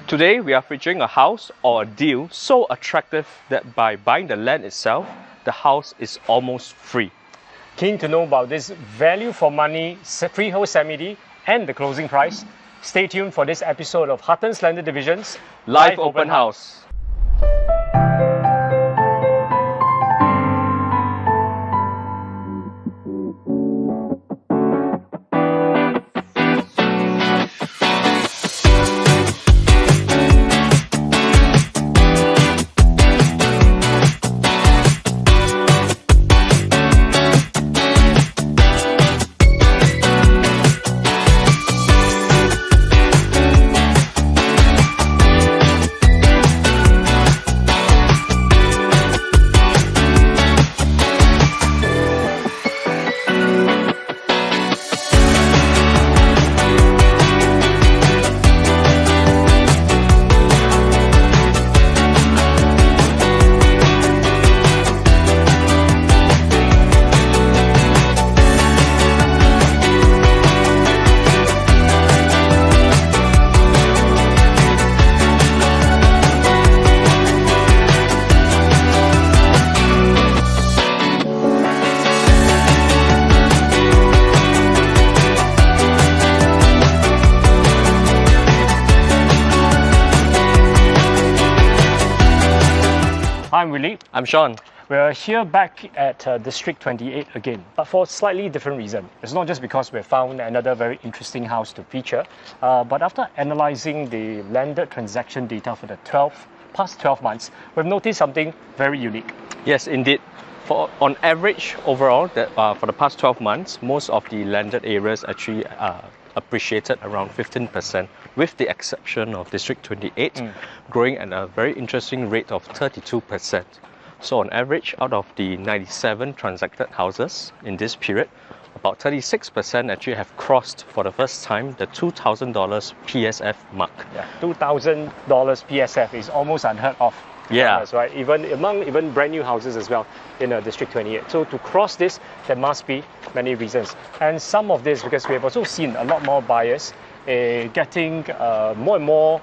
Today we are featuring a house or a deal so attractive that by buying the land itself, the house is almost free. Keen to know about this value for money freehold semi-D and the closing price? Stay tuned for this episode of Huttons Landed Division's Live Open House. I'm Willie. I'm Sean. We're here back at District 28 again, but for a slightly different reason. It's not just because we found another very interesting house to feature, but after analysing the landed transaction data for the past 12 months, we've noticed something very unique. Yes, indeed. On average, overall, for the past 12 months, most of the landed areas actually appreciated around 15%, with the exception of District 28, growing at a very interesting rate of 32%. So on average, out of the 97 transacted houses in this period, about 36% actually have crossed for the first time the $2,000 PSF mark. Yeah, $2,000 PSF is almost unheard of. Yeah, right. Even brand new houses as well in District 28. So to cross this, there must be many reasons. And some of this, because we have also seen a lot more buyers getting more and more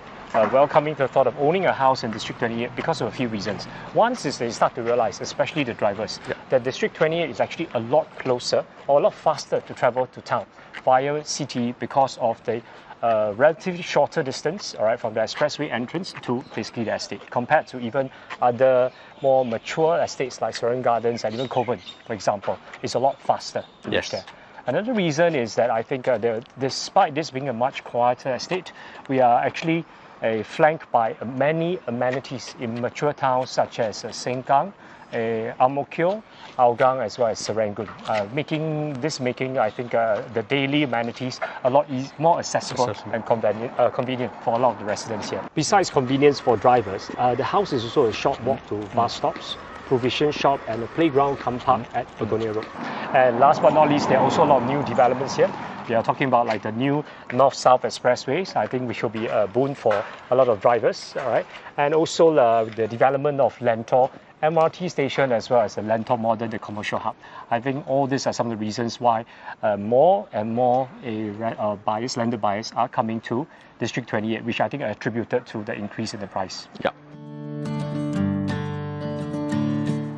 welcoming to the thought of owning a house in District 28 because of a few reasons. One is they start to realize, especially the drivers, that District 28 is actually a lot closer or a lot faster to travel to town via CT because of the relatively shorter distance, all right, from the expressway entrance to basically the estate, compared to even other more mature estates like Serangoon Gardens and even Kovan, for example. It's a lot faster to reach there. Another reason is that I think despite this being a much quieter estate, we are actually flanked by many amenities in mature towns such as Sengkang, Ang Mo Kio, Hougang, as well as Serangoon, making I think the daily amenities a lot more accessible and convenient for a lot of the residents here. Besides convenience for drivers, the house is also a short walk to bus stops, provision shop, and a playground car park at Begonia Road. And last but not least, there are also a lot of new developments here. We are talking about like the new North-South expressways. I think we should be a boon for a lot of drivers, all right? And also the development of Lentor MRT station, as well as the Lentor Modern, the commercial hub. I think all these are some of the reasons why more and more landed buyers are coming to District 28, which I think are attributed to the increase in the price. Yeah.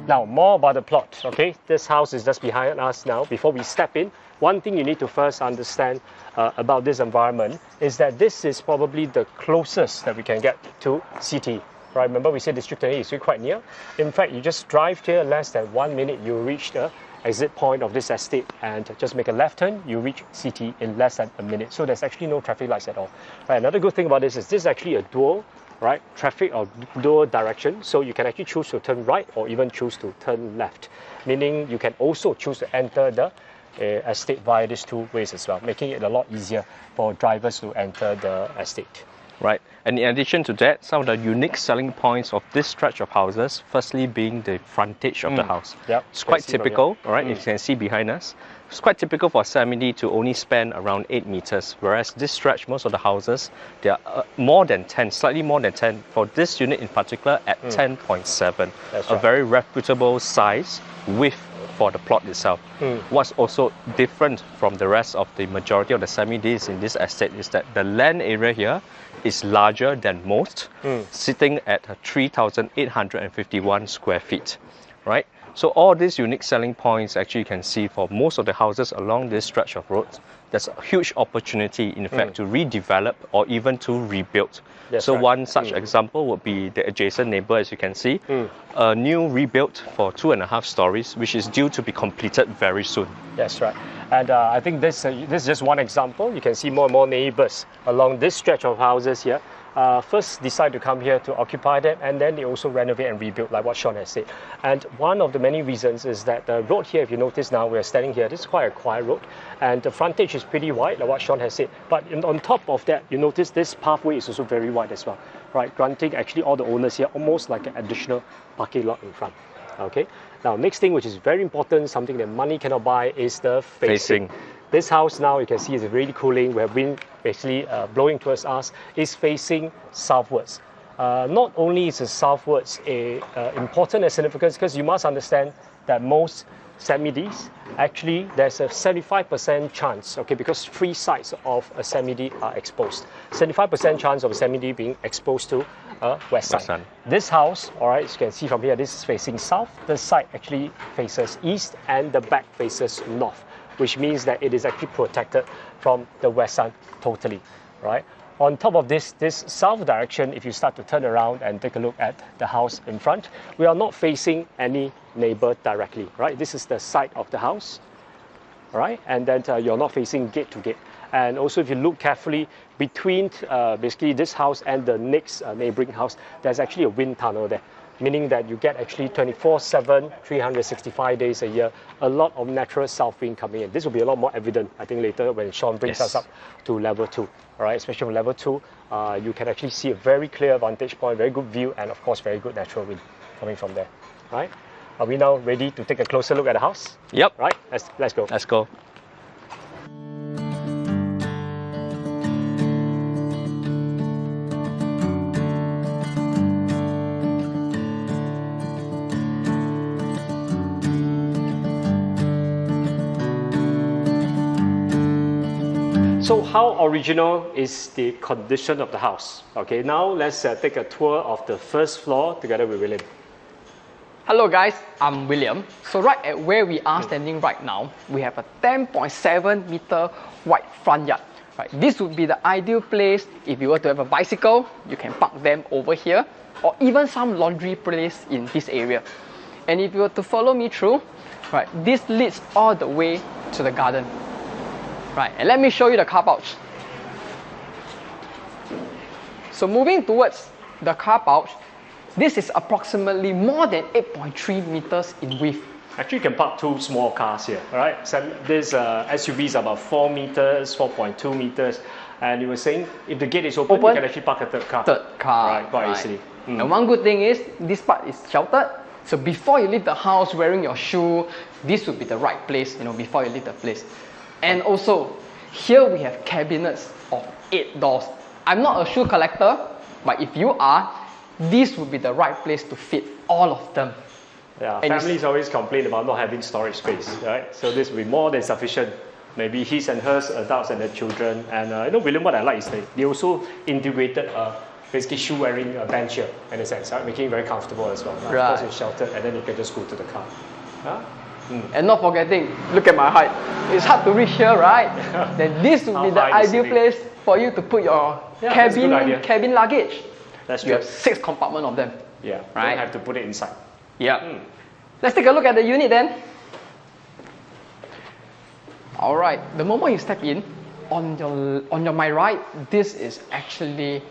Now, more about the plot, okay? This house is just behind us now. Before we step in, one thing you need to first understand about this environment is that this is probably the closest that we can get to CT. Right, remember we said District 28 is really quite near. In fact, you just drive here less than 1 minute, you reach the exit point of this estate, and just make a left turn, you reach CT in less than a minute. So there's actually no traffic lights at all. Right, another good thing about this is actually a dual, right, traffic or dual direction. So you can actually choose to turn right or even choose to turn left, meaning you can also choose to enter the estate via these two ways as well, making it a lot easier for drivers to enter the estate. Right, and in addition to that, some of the unique selling points of this stretch of houses, firstly being the frontage of the house. Yep. It's quite typical, all right, you can see behind us. It's quite typical for semi-D to only span around 8 meters, whereas this stretch, most of the houses, they are more than 10, slightly more than 10. For this unit in particular, at 10.7. That's a right. very reputable size with for the plot itself. What's also different from the rest of the majority of the semi-Ds in this estate is that the land area here is larger than most, sitting at 3,851 square feet, right? So all these unique selling points actually you can see for most of the houses along this stretch of roads. There's a huge opportunity, in fact, to redevelop or even to rebuild. That's so right. one such example would be the adjacent neighbor, as you can see, a new rebuild for 2.5 stories, which is due to be completed very soon. That's right. And I think this is just one example. You can see more and more neighbors along this stretch of houses here. First decide to come here to occupy them, and then they also renovate and rebuild, like what Sean has said. And one of the many reasons is that the road here, if you notice now, we're standing here, this is quite a quiet road, and the frontage is pretty wide, like what Sean has said. But on top of that, you notice this pathway is also very wide as well, right? Granting actually all the owners here almost like an additional parking lot in front. Okay. Now, next thing, which is very important, something that money cannot buy, is the facing. This house now, you can see, is really cooling. We have wind basically blowing towards us. It's facing southwards. Not only is it southwards important and significant, because you must understand that most semi-Ds, actually there's a 75% chance, okay, because 3 sides of a semi-D are exposed. 75% chance of a semi-D being exposed to west side. This house, all right, as you can see from here, this is facing south. This side actually faces east, and the back faces north, which means that it is actually protected from the west sun totally, right? On top of this south direction, if you start to turn around and take a look at the house in front, we are not facing any neighbor directly, right? This is the side of the house, right? And then you're not facing gate to gate. And also, if you look carefully between basically this house and the next neighboring house, there's actually a wind tunnel there, meaning that you get actually 24/7, 365 days a year, a lot of natural south wind coming in. This will be a lot more evident, I think, later when Sean brings us up to level 2. All right, especially from level 2, you can actually see a very clear vantage point, very good view, and of course, very good natural wind coming from there. Right? Are we now ready to take a closer look at the house? Yep. Right? Let's go. Let's go. So how original is the condition of the house? Okay, now let's take a tour of the first floor together with William. Hello guys, I'm William. So right at where we are standing right now, we have a 10.7 meter wide front yard. Right, this would be the ideal place if you were to have a bicycle, you can park them over here, or even some laundry place in this area. And if you were to follow me through, right, this leads all the way to the garden. Right, and let me show you the car pouch. So moving towards the car pouch, this is approximately more than 8.3 meters in width. Actually, you can park 2 small cars here, all right? So this SUV is about 4 meters, 4.2 meters. And you were saying, if the gate is open, you can actually park a third car. Third car. Right, quite easily. And one good thing is, this part is sheltered. So before you leave the house wearing your shoe, this would be the right place, before you leave the place. And also, here we have cabinets of 8 doors. I'm not a shoe collector, but if you are, this would be the right place to fit all of them. Yeah, families always complain about not having storage space, right? So this will be more than sufficient. Maybe his and hers, adults and their children. And William, what I like is they also integrated basically shoe wearing bench here, in a sense, right? Making it very comfortable as well. Right. Of course, it's sheltered, and then you can just go to the car. Huh? And not forgetting, look at my height. It's hard to reach here, right? Then this would be the ideal place for you to put your cabin luggage. That's true. You have 6 compartments of them. Yeah, right? Don't have to put it inside. Yeah. Let's take a look at the unit then. All right, the moment you step in, on my right, this is actually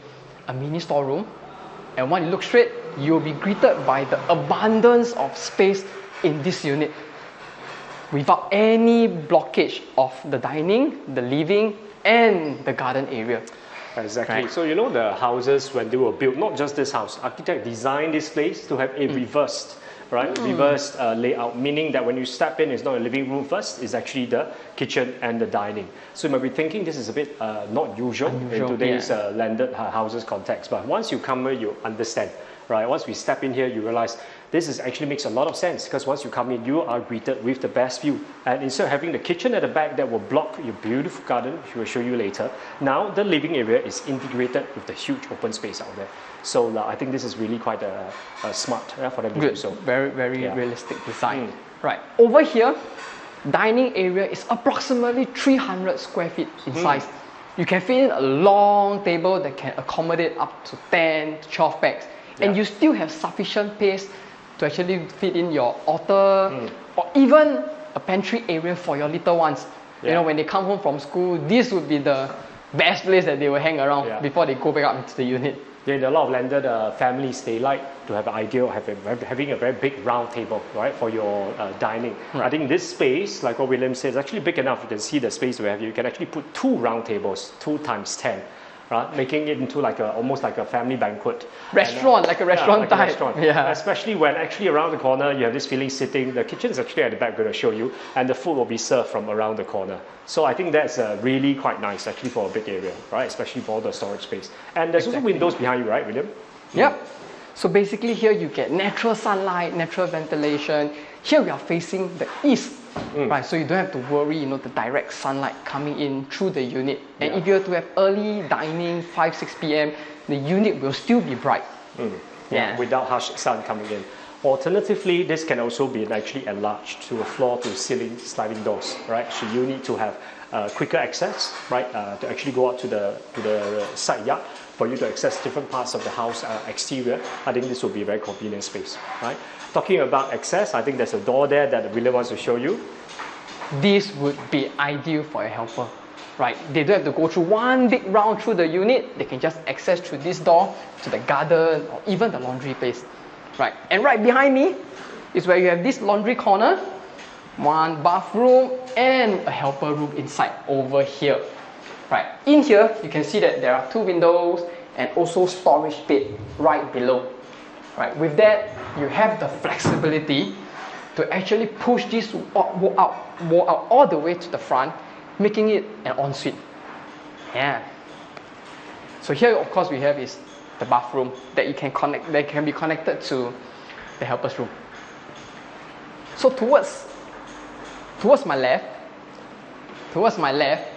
a mini storeroom. And when you look straight, you'll be greeted by the abundance of space in this unit, without any blockage of the dining, the living, and the garden area. Exactly. Right. So the houses, when they were built, not just this house, architect designed this place to have a reversed, right? Reversed layout, meaning that when you step in, it's not a living room first, it's actually the kitchen and the dining. So you might be thinking this is a bit not usual in today's landed houses context, but once you come here, you understand, right? Once we step in here, you realize this is actually makes a lot of sense because once you come in, you are greeted with the best view. And instead of having the kitchen at the back that will block your beautiful garden, which we'll show you later, now the living area is integrated with the huge open space out there. So I think this is really quite smart for them to do so. Very, very realistic design. Right, over here, dining area is approximately 300 square feet in size. You can fit in a long table that can accommodate up to 10 to 12 packs. And you still have sufficient space to actually fit in your altar or even a pantry area for your little ones. You know, when they come home from school, this would be the best place that they will hang around before they go back up into the unit. Yeah, in a lot of landed families, they like to have an idea of having a very big round table, right, for your dining. I think this space, like what William said, is actually big enough. You can see the space we have here. You can actually put 2 round tables, 2 times 10. Right, making it into like almost like a family banquet. Restaurant, like a restaurant type. Restaurant. Yeah. Especially when actually around the corner you have this feeling sitting. The kitchen is actually at the back, I'm going to show you, and the food will be served from around the corner. So I think that's really quite nice actually for a big area, right? Especially for the storage space. And there's also windows behind you, right, William? Yep. So basically here you get natural sunlight, natural ventilation. Here we are facing the east. Right, so you don't have to worry, you know, the direct sunlight coming in through the unit. And if you were to have early dining, 5-6 p.m., the unit will still be bright. Without harsh sun coming in. Alternatively, this can also be actually enlarged to a floor-to-ceiling sliding doors, right? So you need to have quicker access, right, to actually go out to the side yard for you to access different parts of the house exterior. I think this will be a very convenient space, right? Talking about access, I think there's a door there that William wants to show you. This would be ideal for a helper, right? They don't have to go through one big round through the unit. They can just access through this door to the garden or even the laundry place, right? And right behind me is where you have this laundry corner, 1 bathroom and a helper room inside over here, right? In here, you can see that there are 2 windows and also storage bed right below. Right, with that, you have the flexibility to actually push this wall out all the way to the front, making it an ensuite. Yeah. So here, of course, we have is the bathroom that you can connect, that can be connected to the helper's room. So towards my left,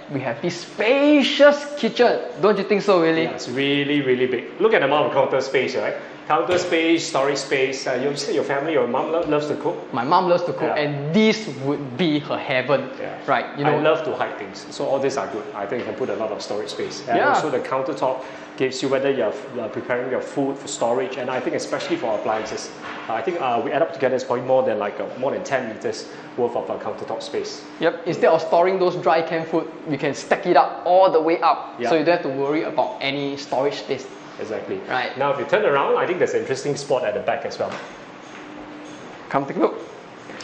we have this spacious kitchen. Don't you think so, really? Yeah, it's really, really big. Look at the amount of counter space, right? Counter space, storage space. You said your family, your mom loves to cook? My mom loves to cook, and this would be her heaven, right? You know, I love to hide things, so all these are good. I think you can put a lot of storage space. And also the countertop gives you whether you're preparing your food for storage, and I think especially for appliances. I think we add up together, it's probably more than 10 meters worth of countertop space. Yep, instead of storing those dry canned food, we can stack it up all the way up, so you don't have to worry about any storage space. Exactly. Right. Now if you turn around, I think there's an interesting spot at the back as well. Come take a look.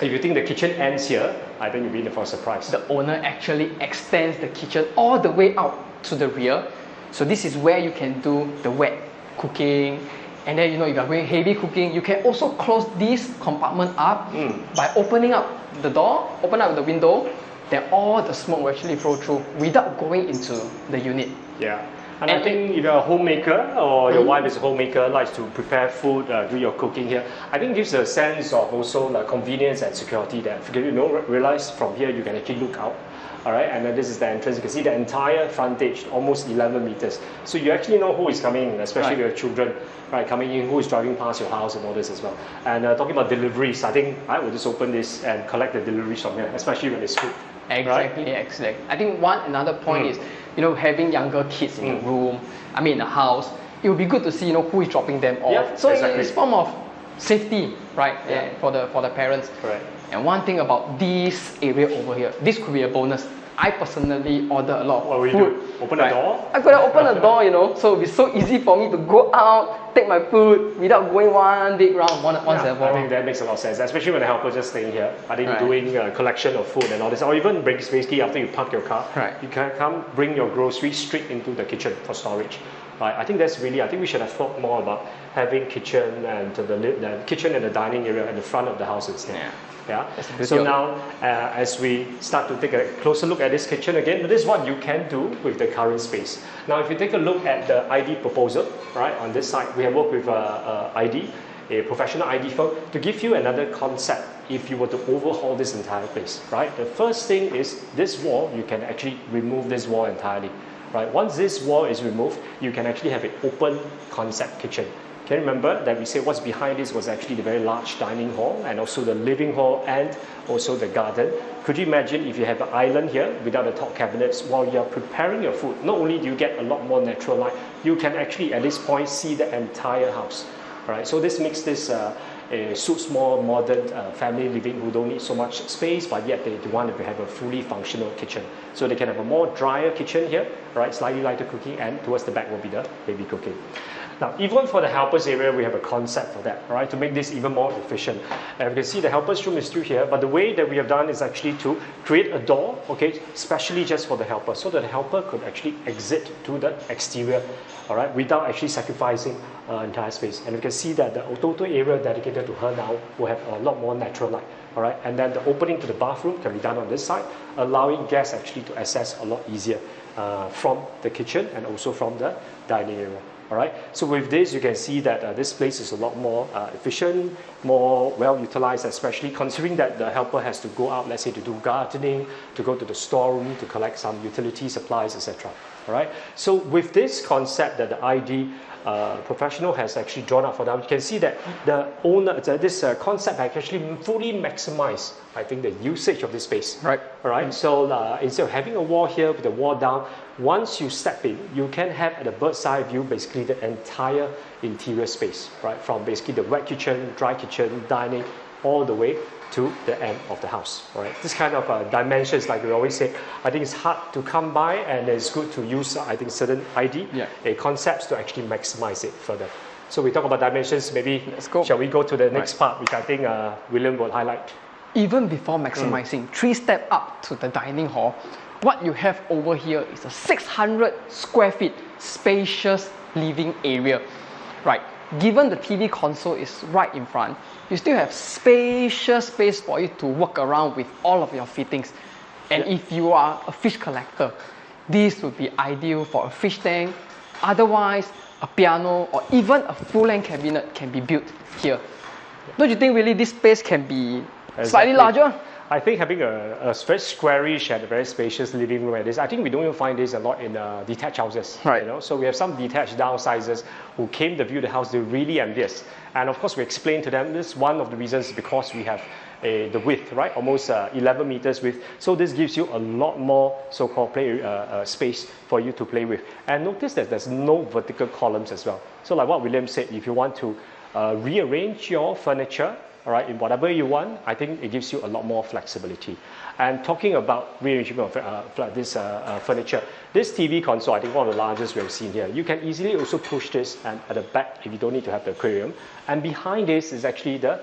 If you think the kitchen ends here, I think you'll be in for a surprise. The owner actually extends the kitchen all the way out to the rear. So this is where you can do the wet cooking. And then, you know, if you're going heavy cooking, you can also close this compartment up by opening up the door, open up the window, then all the smoke will actually flow through without going into the unit. Yeah. And I think if you're a homemaker or your wife is a homemaker, likes to prepare food, do your cooking here, I think gives a sense of also like convenience and security there. Because you know, realize from here you can actually look out. All right, and then this is the entrance. You can see the entire frontage, almost 11 meters. So you actually know who is coming in, especially if you have children, right, coming in, who is driving past your house and all this as well. And talking about deliveries, I think I will just open this and collect the deliveries from here, especially when it's food. Exactly, right? exactly. I think another point is, you know, having younger kids in the room, in the house, it would be good to see, you know, who is dropping them off. Yeah, so exactly. it's a form of safety, right, for the parents. Correct. And one thing about this area over here, this could be a bonus. I personally order a lot of what will you food. do? Open the door? I've got to open the door, you know, so it'll be so easy for me to go out, take my food without going one big round once a while. I think that makes a lot of sense, especially when the helper just staying here. I think doing a collection of food and all this, or even basically after you park your car, you can come bring your groceries straight into the kitchen for storage. Right? I think that's really, I think we should have thought more about having kitchen and the kitchen and the dining area at the front of the house instead. Yeah. So now, as we start to take a closer look at this kitchen again, this is what you can do with the current space. Now, if you take a look at the ID proposal, right, on this side, we have worked with ID a professional ID firm to give you another concept if you were to overhaul this entire place, right? The first thing is this wall, you can actually remove this wall entirely, right? Once this wall is removed, you can actually have an open concept kitchen. Can you remember that we said what's behind this was actually the very large dining hall and also the living hall and also the garden. Could you imagine if you have an island here without the top cabinets while you're preparing your food? Not only do you get a lot more natural light, you can actually at this point see the entire house. All right, so this makes this suits more modern family living who don't need so much space, but yet they want to have a fully functional kitchen. So they can have a more drier kitchen here, right? Slightly lighter cooking, and towards the back will be the baby cooking. Now, even for the helpers area, we have a concept for that, right? To make this even more efficient. And you can see the helpers room is still here, but the way that we have done is actually to create a door, okay, especially just for the helper, so that the helper could actually exit to the exterior, all right, without actually sacrificing entire space. And you can see that the total area dedicated to her now will have a lot more natural light, all right? And then the opening to the bathroom can be done on this side, allowing guests actually to access a lot easier from the kitchen and also from the dining area. All right. So with this, you can see that this place is a lot more efficient, more well utilized, especially considering that the helper has to go out, let's say, to do gardening, to go to the storeroom, to collect some utility supplies, etc. All right. So with this concept that the ID professional has actually drawn up for them, you can see that the owner, this concept has actually fully maximized, I think, the usage of this space. Right. All right. So instead of having a wall here with the wall down, once you step in, you can have at a bird's eye view basically the entire interior space, right? From basically the wet kitchen, dry kitchen, dining, all the way to the end of the house, right? This kind of dimensions, like we always say, I think it's hard to come by, and it's good to use, I think, certain ID concepts to actually maximize it further. So we talk about dimensions, maybe shall we go to the next part, which I think William will highlight. Even before maximizing, 3 steps up to the dining hall, what you have over here is a 600 square feet spacious living area, right? Given the TV console is right in front, you still have spacious space for you to walk around with all of your fittings. And if you are a fish collector, this would be ideal for a fish tank. Otherwise, a piano or even a full-length cabinet can be built here. Don't you think really this space can be slightly larger? I think having a very squarish and a very spacious living room like this, I think we don't even find this a lot in detached houses. Right. You know? So we have some detached downsizers who came to view the house, they really envious. And of course, we explained to them this, one of the reasons because we have the width, right? Almost 11 meters width. So this gives you a lot more so-called play space for you to play with. And notice that there's no vertical columns as well. So like what William said, if you want to rearrange your furniture, all right, in whatever you want, I think it gives you a lot more flexibility. And talking about rearrangement of this furniture, this TV console, I think one of the largest we have seen here. You can easily also push this at the back if you don't need to have the aquarium. And behind this is actually the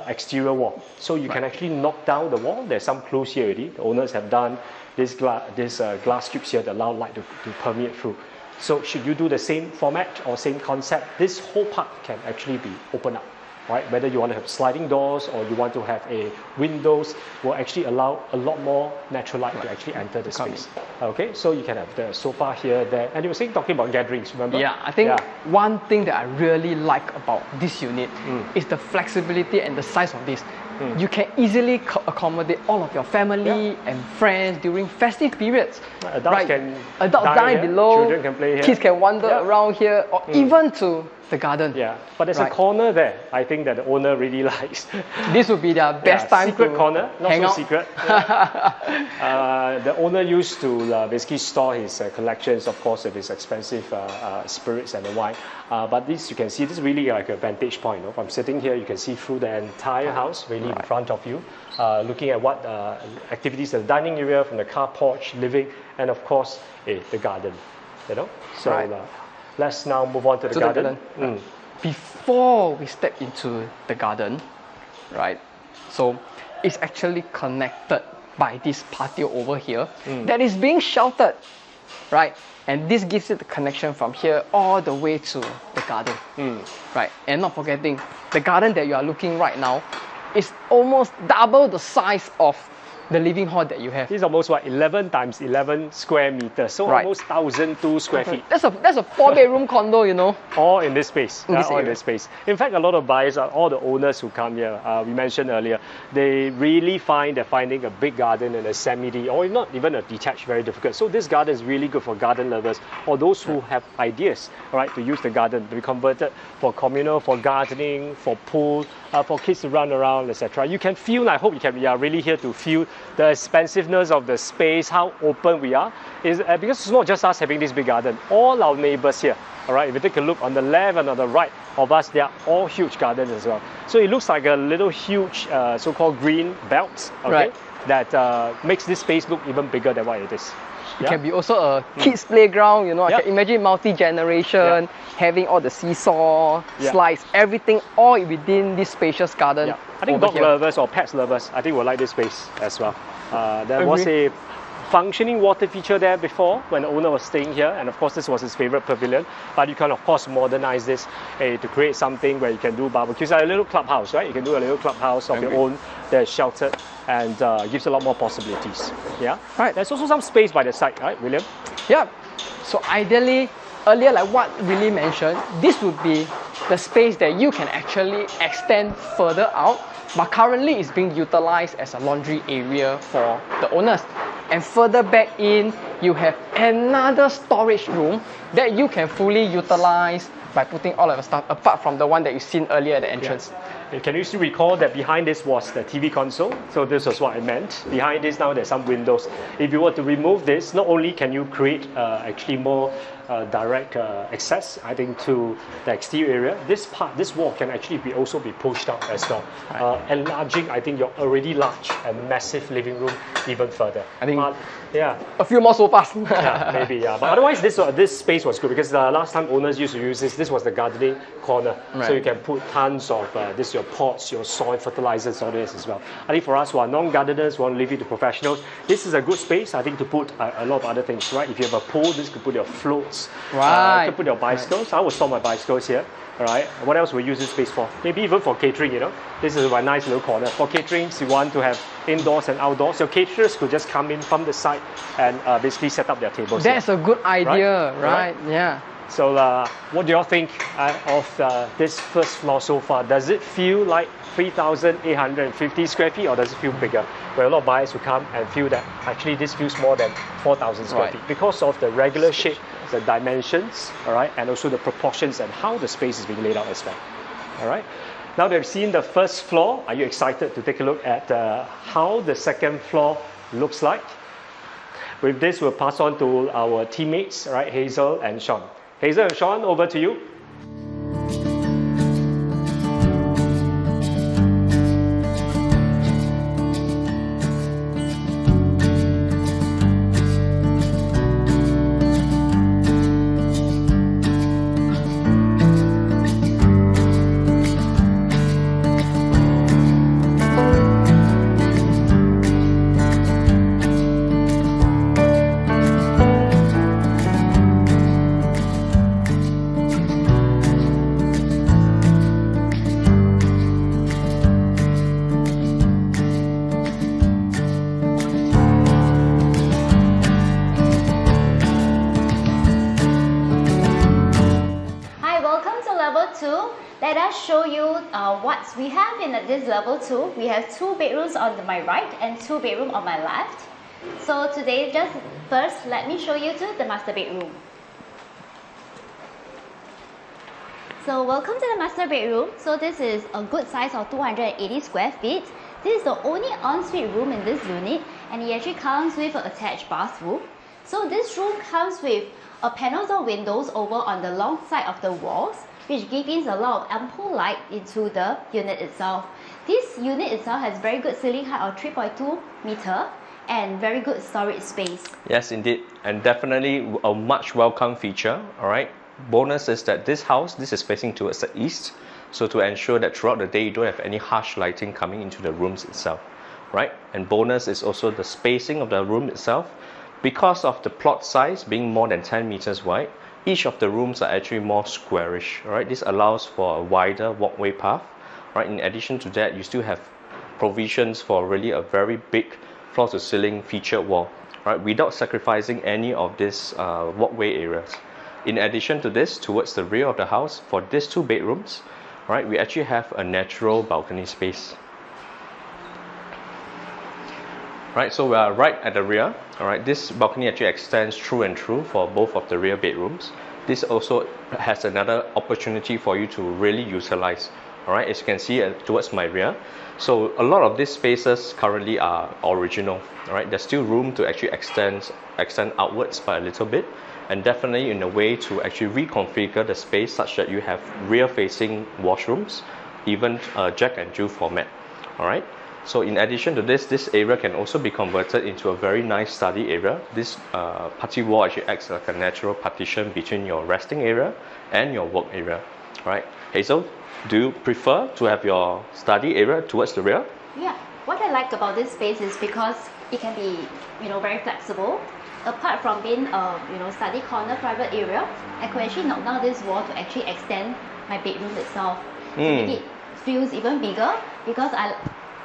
exterior wall. So you can actually knock down the wall. There's some clues here already. The owners have done this glass tubes here that allow light to permeate through. So should you do the same format or same concept, this whole part can actually be opened up. Right? Whether you want to have sliding doors or you want to have a windows, will actually allow a lot more natural light to actually enter the space. Okay, so you can have the sofa here, there, and you were saying talking about gatherings, remember? Yeah, I think one thing that I really like about this unit is the flexibility and the size of this. You can easily accommodate all of your family and friends during festive periods. Adults can dine below, children can play here. Kids can wander around here, or even to the garden. Yeah, but there's a corner there, I think that the owner really likes. This would be their best time secret to corner, not hang so out. secret. The owner used to basically store his collections, of course, of his expensive spirits and the wine. But this, you can see, this is really like a vantage point. You know? From sitting here, you can see through the entire house, really in front of you, looking at what activities, the dining area, from the car porch, living, and of course, the garden. You know, so let's now move on to the garden. Before we step into the garden, right? So it's actually connected by this patio over here that is being sheltered, right? And this gives it the connection from here all the way to the garden, right? And not forgetting, the garden that you are looking right now is almost double the size of the living hall that you have. This is almost what, 11 times 11 square meters, so Right. almost 1,002 square feet. That's a 4-bedroom condo, you know. All in this space. In this all in area. this space. In fact, a lot of buyers, all the owners who come here, we mentioned earlier, they really find that finding a big garden in a semi-D or not even a detached very difficult. So this garden is really good for garden lovers or those who have ideas, all right, to use the garden to be converted for communal, for gardening, for pool, for kids to run around, etc. You can feel, I hope you can, we are really here to feel the expansiveness of the space, how open we are. Because it's not just us having this big garden, all our neighbors here, all right, if you take a look on the left and on the right of us, they are all huge gardens as well. So it looks like a little huge so-called green belt, okay, Right. that makes this space look even bigger than what it is. It can be also a kids playground, you know. Yeah. I can imagine multi-generation, having all the seesaw, Yeah. slides, everything all within this spacious garden. Yeah. I think over dog here. lovers or pets lovers, I think will like this space as well. There was a functioning water feature there before when the owner was staying here, and of course this was his favorite pavilion, but you can of course modernize this to create something where you can do barbecues, like a little clubhouse, right? You can do a little clubhouse of your Agree. own that's sheltered and gives a lot more possibilities. Yeah. Right. There's also some space by the side, right, William? Yeah. So ideally, earlier, like what Willie mentioned, this would be the space that you can actually extend further out, but currently it's being utilized as a laundry area for the owners. And further back in, you have another storage room that you can fully utilize by putting all of the stuff apart from the one that you've seen earlier at the entrance. Can you still recall that behind this was the TV console? So this was what I meant. Behind this now there's some windows. If you were to remove this, not only can you create actually more direct access, I think, to the exterior area, this wall can actually also be pushed out as well, enlarging, I think, your already large and massive living room even further. I think yeah. a few more sofas. Yeah, maybe, yeah. But otherwise, this space was good because the last time owners used to use this was the gardening corner. Right. So you can put tons of your pots, your soil fertilizers, all this as well. I think for us who are non-gardeners, who want to leave it to professionals, this is a good space, I think, to put a lot of other things, right? If you have a pool, this could put your floats, Right. you could put your bicycles. I will store my bicycles here. All right. What else will we use this space for? Maybe even for catering, you know. This is a nice little corner. For catering, you want to have indoors and outdoors. Your caterers could just come in from the side and basically set up their tables. That's here. a good idea, Right. right? Yeah. So what do you all think of this first floor so far? Does it feel like 3,850 square feet or does it feel bigger? Well, a lot of buyers who come and feel that actually this feels more than 4,000 square Right. feet because of the regular shape, the dimensions, all right, and also the proportions and how the space is being laid out as well. All right. Now that we've seen the first floor, are you excited to take a look at how the second floor looks like? With this, we'll pass on to our teammates, right, Hazel and Sean. Hazel and Sean, over to you. Let us show you what we have in this level 2. We have 2 bedrooms on my right and 2 bedrooms on my left. So today, just first, let me show you to the master bedroom. So welcome to the master bedroom. So this is a good size of 280 square feet. This is the only ensuite room in this unit, and it actually comes with an attached bathroom. So this room comes with a panels of windows over on the long side of the walls, which gives in a lot of ample light into the unit itself. This unit itself has very good ceiling height of 3.2 meter and very good storage space. Yes, indeed, and definitely a much welcome feature. All right. Bonus is that this house, this is facing towards the east, so to ensure that throughout the day you don't have any harsh lighting coming into the rooms itself, right? And bonus is also the spacing of the room itself. Because of the plot size being more than 10 meters wide, each of the rooms are actually more squarish, all right? This allows for a wider walkway path, right? In addition to that, you still have provisions for really a very big floor to ceiling featured wall, right, without sacrificing any of this walkway areas. In addition to this, towards the rear of the house, for these 2 bedrooms, right, we actually have a natural balcony space. Right, so we are right at the rear. All right, this balcony actually extends through and through for both of the rear bedrooms. This also has another opportunity for you to really utilize. All right, as you can see towards my rear. So a lot of these spaces currently are original. All right, there's still room to actually extend outwards by a little bit, and definitely in a way to actually reconfigure the space such that you have rear-facing washrooms, even Jack and Jill format. All right. So in addition to this area can also be converted into a very nice study area. This party wall actually acts like a natural partition between your resting area and your work area. Right, Hazel, do you prefer to have your study area towards the rear? Yeah, what I like about this space is because it can be, very flexible. Apart from being a, study corner private area, I could actually knock down this wall to actually extend my bedroom itself. To make it feels even bigger, because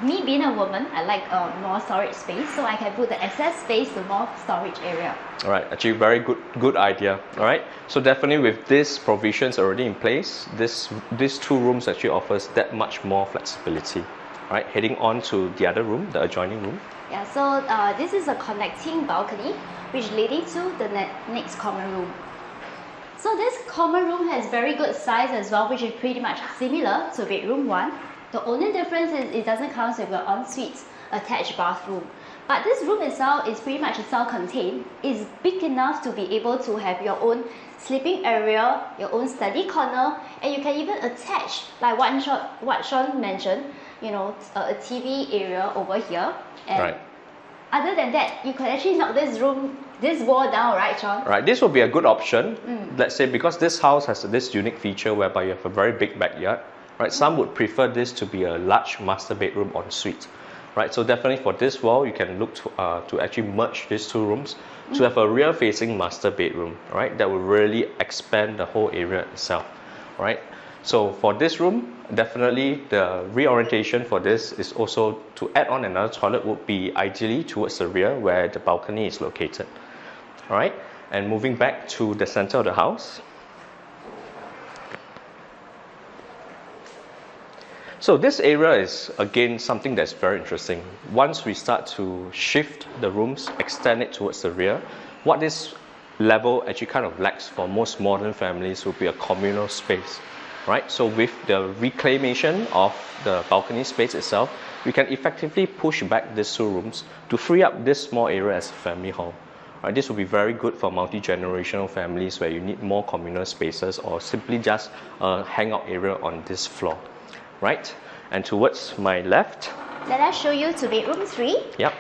me being a woman, I like more storage space, so I can put the excess space to more storage area. All right, actually very good idea. All right, so definitely with these provisions already in place, these 2 rooms actually offers that much more flexibility. All right, heading on to the other room, the adjoining room. Yeah, so this is a connecting balcony, which leading to the next common room. So this common room has very good size as well, which is pretty much similar to bedroom 1. The only difference is it doesn't come with an ensuite attached bathroom. But this room itself is pretty much self-contained. It's big enough to be able to have your own sleeping area, your own study corner, and you can even attach, like what Sean mentioned, a TV area over here. And right. Other than that, you could actually knock this wall down, right, Sean? Right, this will be a good option. Let's say because this house has this unique feature whereby you have a very big backyard. Right, some would prefer this to be a large master bedroom ensuite. Right, so definitely for this wall, you can look to actually merge these 2 rooms to have a rear-facing master bedroom. Right, that will really expand the whole area itself. Right, so for this room, definitely the reorientation for this is also to add on another toilet would be ideally towards the rear where the balcony is located. All right, and moving back to the center of the house. So this area is again something that's very interesting. Once we start to shift the rooms, extend it towards the rear, what this level actually kind of lacks for most modern families would be a communal space, right? So with the reclamation of the balcony space itself, we can effectively push back these 2 rooms to free up this small area as a family hall. Right, this will be very good for multi-generational families where you need more communal spaces or simply just a hangout area on this floor. Right, and towards my left. Let us show you to bedroom 3. Yep.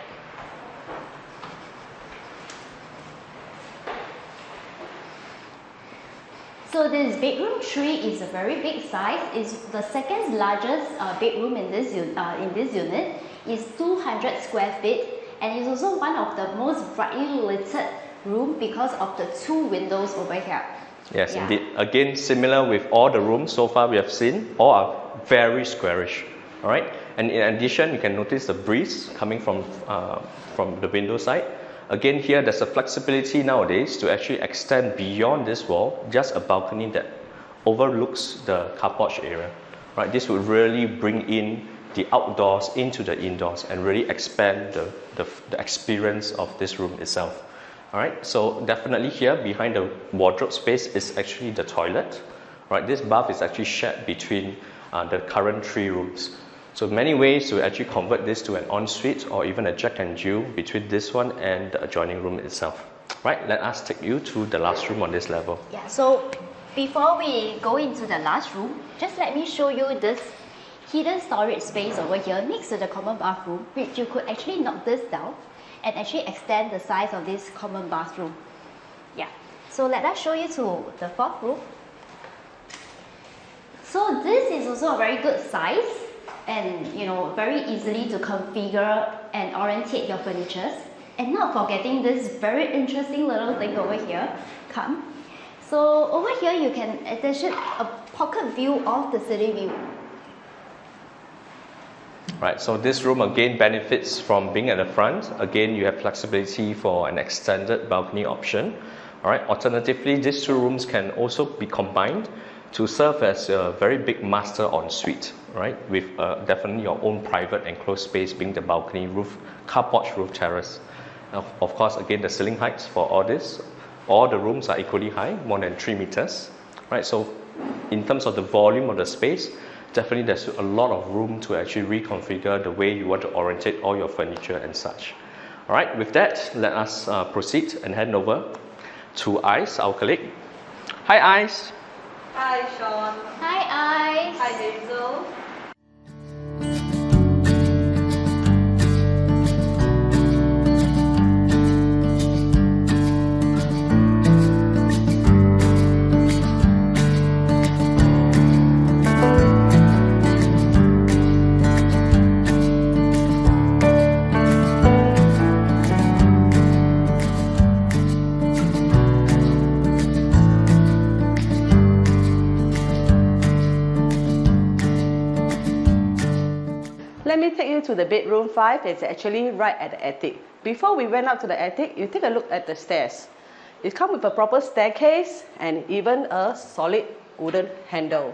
So this bedroom 3 is a very big size. It's the second largest bedroom in this unit. It's 200 square feet, and it's also one of the most brightly lit room because of the 2 windows over here. Yes, indeed. Again, similar with all the rooms so far we have seen, all are very squarish. All right, and in addition, you can notice the breeze coming from the window side. Again, here there's a flexibility nowadays to actually extend beyond this wall, just a balcony that overlooks the car porch area. Right, this would really bring in the outdoors into the indoors and really expand the experience of this room itself. All right, so definitely here behind the wardrobe space is actually the toilet. Right, this bath is actually shared between the current 3 rooms. So many ways to actually convert this to an ensuite or even a Jack and Jill between this one and the adjoining room itself. Right, let us take you to the last room on this level. Yeah, so before we go into the last room, just let me show you this hidden storage space over here next to the common bathroom, which you could actually knock this down and actually extend the size of this common bathroom. Yeah, so let us show you to the 4th room. So this is also a very good size and very easily to configure and orientate your furniture. And not forgetting this very interesting little thing over here. Come. So over here you can attach a pocket view of the city view. Right, so this room again benefits from being at the front. Again, you have flexibility for an extended balcony option. All right, alternatively, these two rooms can also be combined to serve as a very big master ensuite, right? With definitely your own private enclosed space being the balcony roof, car porch roof terrace. Of course, again, the ceiling heights for all the rooms are equally high, more than 3 meters, right? So in terms of the volume of the space, definitely there's a lot of room to actually reconfigure the way you want to orientate all your furniture and such. All right, with that, let us proceed and hand over to Ice, our colleague. Hi, Ice. Hi, Sean. Hi, Ice. Hi, Hazel. Let me take you to the bedroom 5. It's actually right at the attic. Before we went up to the attic, you take a look at the stairs. It comes with a proper staircase and even a solid wooden handle.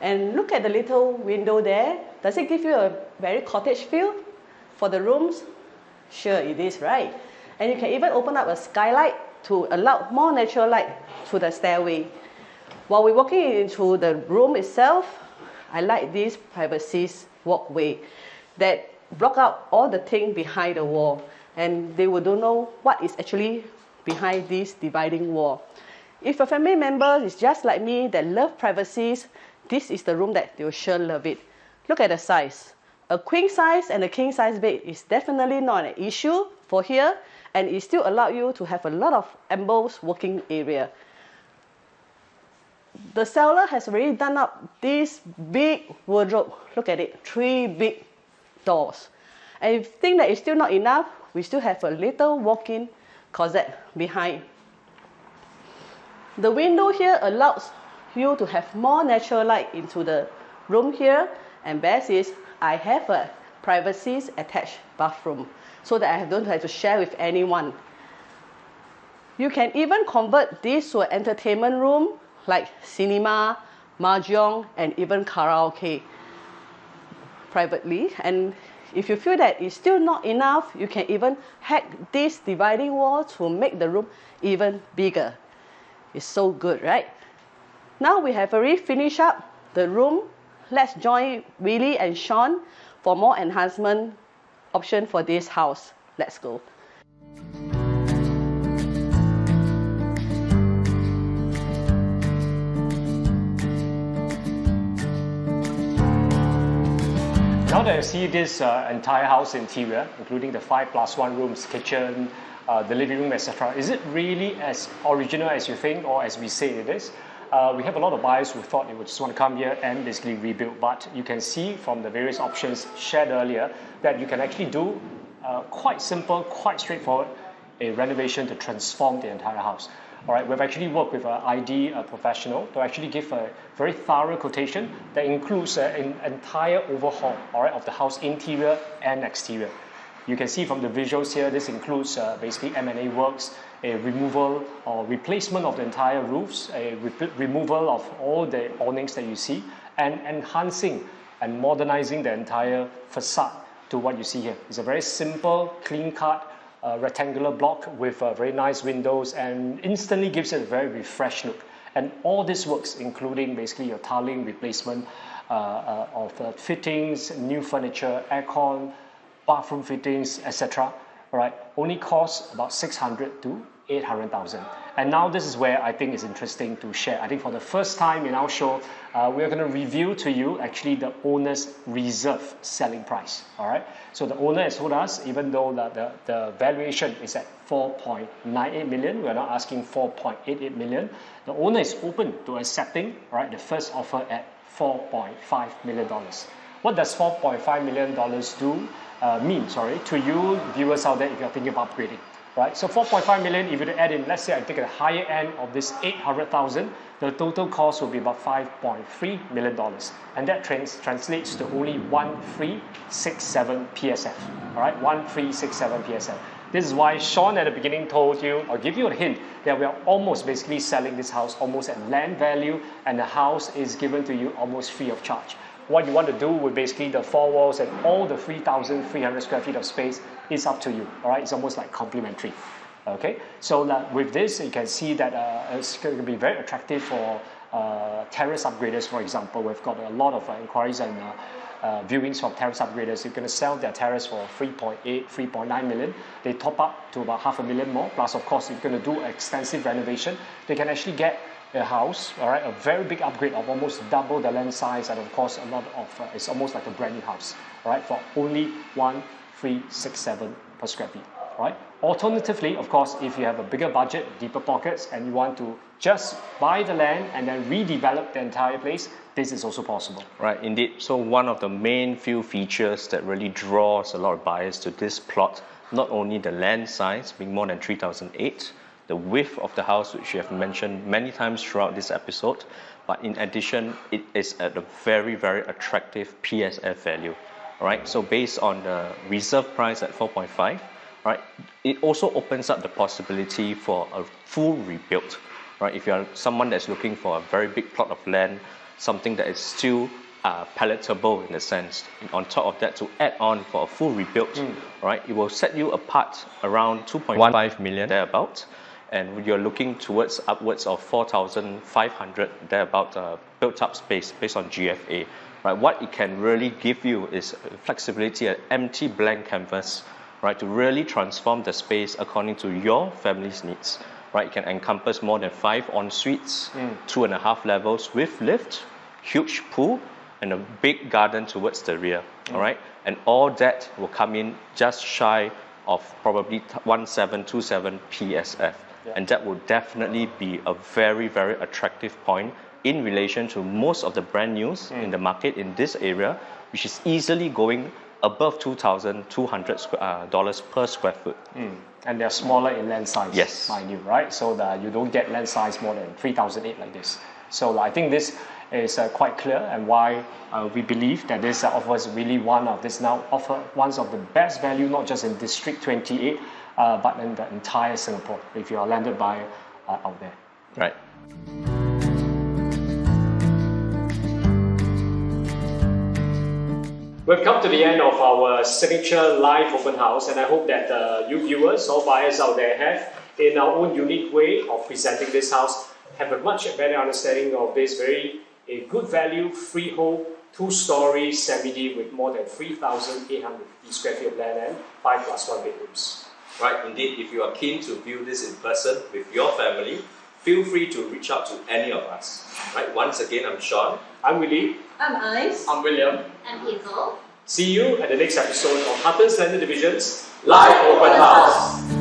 And look at the little window there. Does it give you a very cottage feel for the rooms? Sure it is, right? And you can even open up a skylight to allow more natural light to the stairway. While we're walking into the room itself, I like this privacy walkway that block out all the thing behind the wall, and they don't know what is actually behind this dividing wall. If a family member is just like me that love privacies, this is the room that they will sure love it. Look at the size. A queen size and a king size bed is definitely not an issue for here, and it still allows you to have a lot of ample working area. The seller has already done up this big wardrobe. Look at it, 3 big doors. And if you think that it's still not enough, we still have a little walk-in closet behind. The window here allows you to have more natural light into the room here. And best is, I have a privacy attached bathroom so that I don't have to share with anyone. You can even convert this to an entertainment room like cinema, mahjong, and even karaoke privately. And if you feel that it's still not enough, you can even hack this dividing wall to make the room even bigger. It's so good, right? Now we have already finished up the room. Let's join Willie and Sean for more enhancement option for this house. Let's go. Now that you see this entire house interior, including the 5+1 rooms, kitchen, the living room, etc., is it really as original as you think or as we say it is? We have a lot of buyers who thought they would just want to come here and basically rebuild, but you can see from the various options shared earlier that you can actually do quite simple, quite straightforward, a renovation to transform the entire house. All right, we've actually worked with an ID professional to actually give a very thorough quotation that includes an entire overhaul, all right, of the house interior and exterior. You can see from the visuals here, this includes basically M&A works, a removal or replacement of the entire roofs, a removal of all the awnings that you see, and enhancing and modernizing the entire facade to what you see here. It's a very simple, clean-cut, rectangular block with very nice windows and instantly gives it a very refreshed look. And all this works, including basically your tiling replacement of fittings, new furniture, aircon, bathroom fittings, etc. All right, only costs about 600 to 800,000. And now this is where I think is interesting to share. I think for the first time in our show, we're going to reveal to you actually the owner's reserve selling price. All right. So the owner has told us, even though the valuation is at 4.98 million, we're not asking 4.88 million. The owner is open to accepting, all right, the first offer at $4.5 million. What does $4.5 million mean to you viewers out there if you're thinking about upgrading? right? So 4.5 million, if you add in, let's say I take the higher end of this 800,000, the total cost will be about $5.3 million. And that translates to only 1367 PSF, all right? 1367 PSF. This is why Sean at the beginning told you, or give you a hint, that we are almost basically selling this house almost at land value, and the house is given to you almost free of charge. What you want to do with basically the 4 walls and all the 3,300 square feet of space is up to you, all right? It's almost like complimentary, okay? So with this, you can see that it's going to be very attractive for terrace upgraders, for example. We've got a lot of inquiries and viewings from terrace upgraders. You're going to sell their terrace for 3.8, 3.9 million. They top up to about $500,000 more. Plus, of course, you're going to do extensive renovation. They can actually get a house, all right, a very big upgrade of almost double the land size, and of course, a lot of it's almost like a brand new house, all right, for only 1367 per square feet. Right? Alternatively, of course, if you have a bigger budget, deeper pockets, and you want to just buy the land and then redevelop the entire place, this is also possible. Right, indeed. So one of the main few features that really draws a lot of buyers to this plot, not only the land size being more than 3,008, the width of the house, which you have mentioned many times throughout this episode, but in addition, it is at a very, very attractive PSF value. All right, so based on the reserve price at 4.5, right, it also opens up the possibility for a full rebuild. Right, if you are someone that's looking for a very big plot of land, something that is still palatable in a sense, and on top of that, to add on for a full rebuild, right, it will set you apart around 2.15 million thereabout, and you're looking towards upwards of 4,500 thereabout built-up space based on GFA. Right, what it can really give you is flexibility, an empty blank canvas, right, to really transform the space according to your family's needs. Right, it can encompass more than 5 en-suites, 2.5 levels with lift, huge pool, and a big garden towards the rear. All right, and all that will come in just shy of probably 1727 PSF, and that will definitely be a very, very attractive point in relation to most of the brand news in the market in this area, which is easily going above $2,200 per square foot. And they're smaller in land size, yes, mind you, right? So that you don't get land size more than 3,008 like this. So I think this is quite clear, and why we believe that this offers really one of the best value, not just in District 28, but in the entire Singapore, if you are a landed buyer out there. Right. We've come to the end of our signature live open house, and I hope that you viewers or buyers out there have, in our own unique way of presenting this house, have a much better understanding of this very good value, freehold, 2-story semi-D with more than 3,850 square feet of land and 5+1 bedrooms. Right, indeed, if you are keen to view this in person with your family, feel free to reach out to any of us. Right, once again, I'm Sean. I'm Willie. I'm Ice. I'm William. And Hazel. See you at the next episode of Huttons Landed Division's Live Open House.